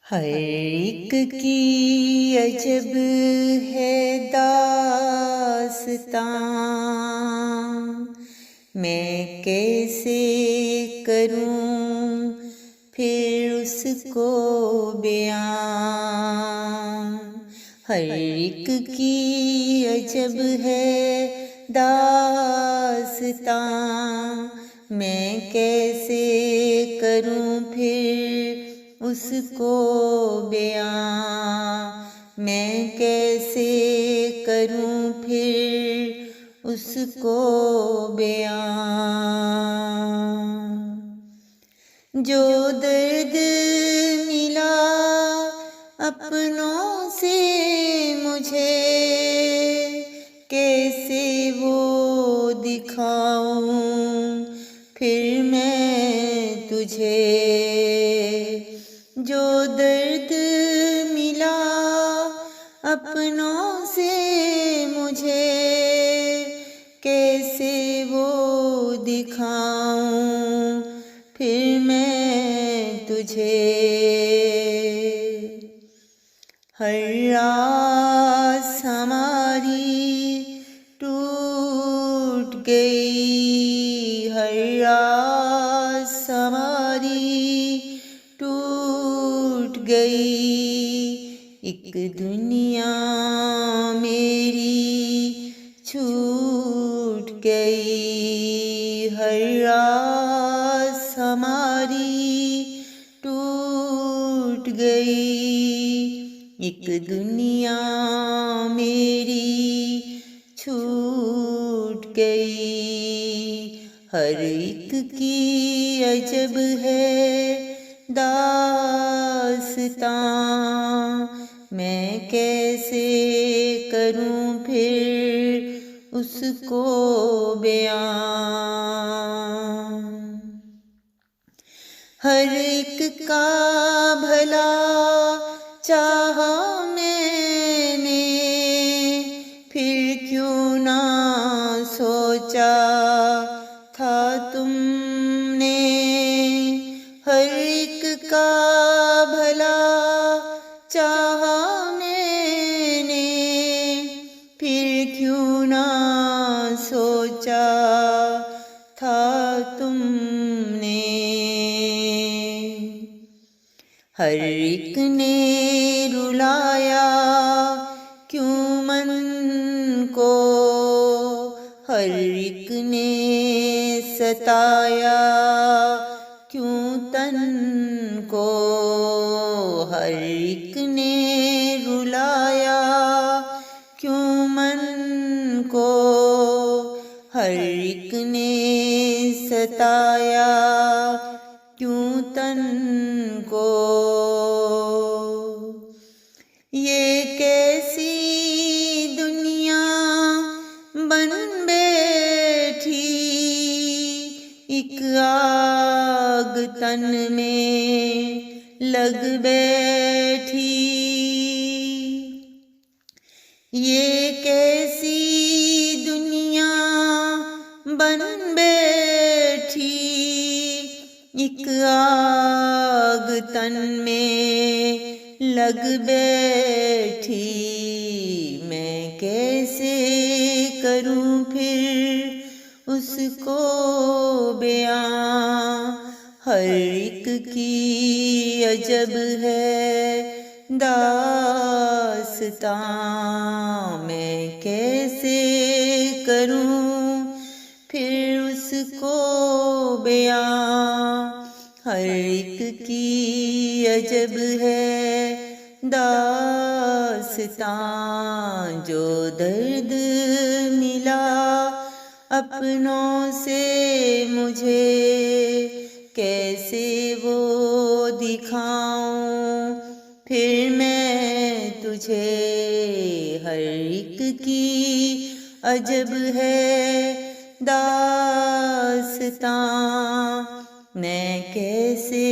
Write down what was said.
हर एक की अजब है दास्तां, मैं कैसे करूं फिर उसको बयां। हर एक की अजब है दास्तां, मैं कैसे करूं फिर उसको बयां। मैं कैसे करूं फिर उसको बयां। जो दर्द मिला अपनों से मुझे, कैसे वो दिखाऊं फिर मैं तुझे। जो दर्द मिला अपनों से मुझे, कैसे वो दिखाऊं फिर मैं तुझे। हर आस हमारी टूट गई, हर आस हमारी टूट गई। एक दुनिया मेरी छूट गई, हर आस हमारी टूट गई। एक दुनिया मेरी छूट गई। हर एक की अजब है दास्तां, मैं कैसे करूं फिर उसको बयां। हर एक का भला चाहा मैंने, फिर क्यों ना सोचा था तुमने। हर एक का भला चाहा मैंने, फिर क्यों ना सोचा था तुमने। हर एक ने रुलाया क्यों मन को, हर एक ने सताया क्यों तन को। हर एक ने रुलाया क्यों मन को, हर एक ने सताया क्यों तन को। ये कैसी दुनिया बन बैठी, एक आग तन में लग बैठी। ये कैसी दुनिया बन बैठी, एक आग तन में लग बैठी। मैं कैसे करूं फिर उसको बयां। हर एक की अजब है दास्तां, मैं कैसे करूं फिर उसको बयां। हर एक की अजब है दास्तां, जो दर्द मिला अपनों से मुझे, कैसे वो दिखाऊं फिर मैं तुझे। हर एक की अजब है दास्तां, मैं कैसे